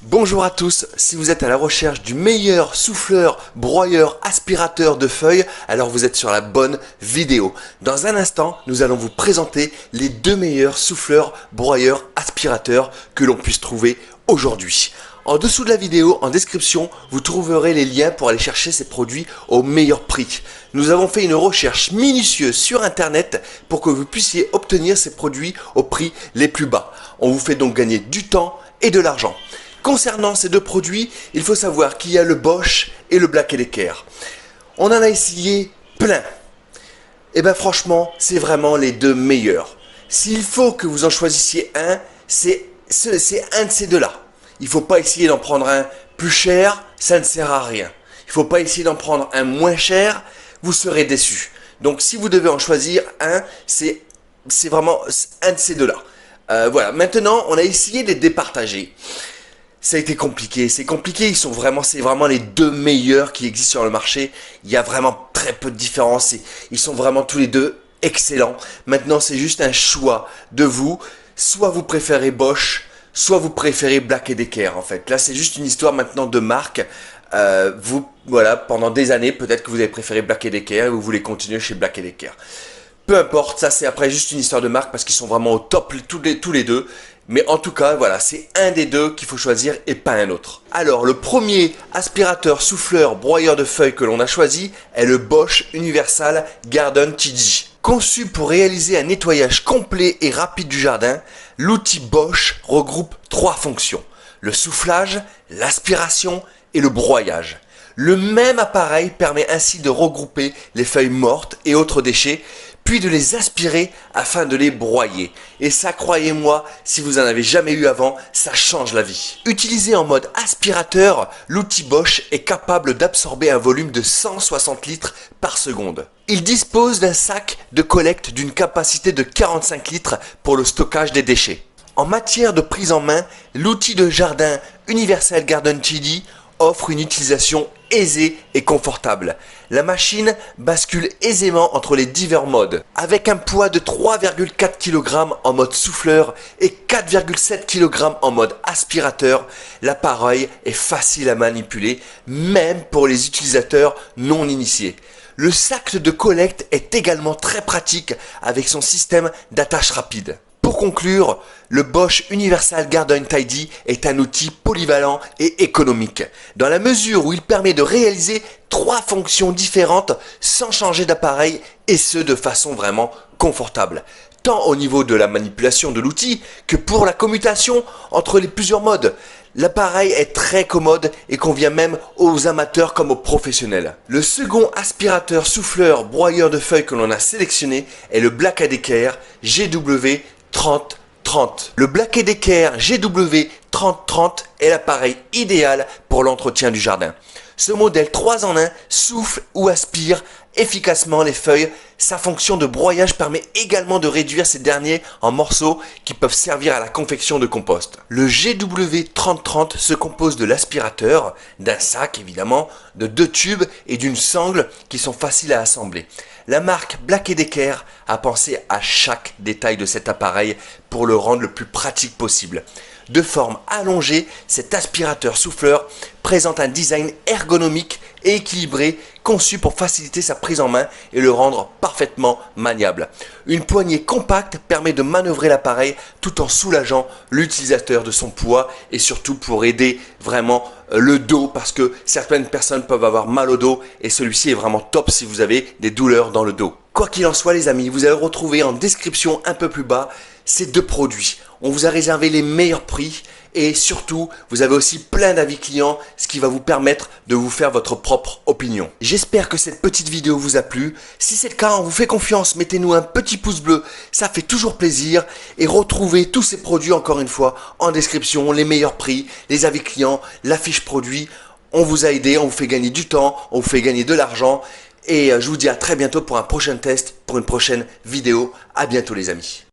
Bonjour à tous, si vous êtes à la recherche du meilleur souffleur, broyeur, aspirateur de feuilles, alors vous êtes sur la bonne vidéo. Dans un instant, nous allons vous présenter les deux meilleurs souffleurs, broyeurs, aspirateurs que l'on puisse trouver aujourd'hui. En dessous de la vidéo, en description, vous trouverez les liens pour aller chercher ces produits au meilleur prix. Nous avons fait une recherche minutieuse sur internet pour que vous puissiez obtenir ces produits au prix les plus bas. On vous fait donc gagner du temps et de l'argent. Concernant ces deux produits, il faut savoir qu'il y a le Bosch et le Black & Decker. On en a essayé plein. Et bien franchement, c'est vraiment les deux meilleurs. S'il faut que vous en choisissiez un, c'est un de ces deux-là. Il ne faut pas essayer d'en prendre un plus cher, ça ne sert à rien. Il ne faut pas essayer d'en prendre un moins cher, vous serez déçu. Donc si vous devez en choisir un, c'est vraiment un de ces deux-là. Voilà, maintenant on a essayé de les départager. Ça a été compliqué, c'est compliqué, c'est vraiment les deux meilleurs qui existent sur le marché. Il y a vraiment très peu de différence, ils sont vraiment tous les deux excellents. Maintenant c'est juste un choix de vous, soit vous préférez Bosch, soit vous préférez Black & Decker en fait. Là c'est juste une histoire maintenant de marque. Voilà, pendant des années peut-être que vous avez préféré Black & Decker et vous voulez continuer chez Black & Decker. Peu importe, ça c'est après juste une histoire de marque parce qu'ils sont vraiment au top tous les deux. Mais en tout cas, voilà, c'est un des deux qu'il faut choisir et pas un autre. Alors, le premier aspirateur, souffleur, broyeur de feuilles que l'on a choisi est le Bosch Universal Garden TD. Conçu pour réaliser un nettoyage complet et rapide du jardin, l'outil Bosch regroupe trois fonctions. Le soufflage, l'aspiration et le broyage. Le même appareil permet ainsi de regrouper les feuilles mortes et autres déchets, puis de les aspirer afin de les broyer. Et ça, croyez-moi, si vous en avez jamais eu avant, ça change la vie. Utilisé en mode aspirateur, l'outil Bosch est capable d'absorber un volume de 160 litres par seconde. Il dispose d'un sac de collecte d'une capacité de 45 litres pour le stockage des déchets. En matière de prise en main, l'outil de jardin Universal Garden TD offre une utilisation aisée et confortable. La machine bascule aisément entre les divers modes. Avec un poids de 3,4 kg en mode souffleur et 4,7 kg en mode aspirateur, l'appareil est facile à manipuler, même pour les utilisateurs non initiés. Le sac de collecte est également très pratique avec son système d'attache rapide. Pour conclure, le Bosch Universal Garden TD est un outil polyvalent et économique, dans la mesure où il permet de réaliser trois fonctions différentes sans changer d'appareil et ce de façon vraiment confortable, tant au niveau de la manipulation de l'outil que pour la commutation entre les plusieurs modes. L'appareil est très commode et convient même aux amateurs comme aux professionnels. Le second aspirateur souffleur broyeur de feuilles que l'on a sélectionné est le Black & Decker GW 3030. Le Black & Decker GW 3030 est l'appareil idéal pour l'entretien du jardin. Ce modèle 3 en 1 souffle ou aspire efficacement les feuilles. Sa fonction de broyage permet également de réduire ces derniers en morceaux qui peuvent servir à la confection de compost. Le GW 3030 se compose de l'aspirateur, d'un sac évidemment, de 2 tubes et d'une sangle qui sont faciles à assembler. La marque Black & Decker a pensé à chaque détail de cet appareil pour le rendre le plus pratique possible. De forme allongée, cet aspirateur souffleur présente un design ergonomique et équilibré, conçu pour faciliter sa prise en main et le rendre parfaitement maniable. Une poignée compacte permet de manœuvrer l'appareil tout en soulageant l'utilisateur de son poids et surtout pour aider vraiment le dos parce que certaines personnes peuvent avoir mal au dos et celui-ci est vraiment top si vous avez des douleurs dans le dos. Quoi qu'il en soit les amis, vous allez retrouver en description un peu plus bas ces deux produits. On vous a réservé les meilleurs prix et surtout, vous avez aussi plein d'avis clients, ce qui va vous permettre de vous faire votre propre opinion. J'espère que cette petite vidéo vous a plu. Si c'est le cas, on vous fait confiance, mettez-nous un petit pouce bleu, ça fait toujours plaisir. Et retrouvez tous ces produits encore une fois en description, les meilleurs prix, les avis clients, la fiche produit. On vous a aidé, on vous fait gagner du temps, on vous fait gagner de l'argent. Et je vous dis à très bientôt pour un prochain test, pour une prochaine vidéo. À bientôt les amis.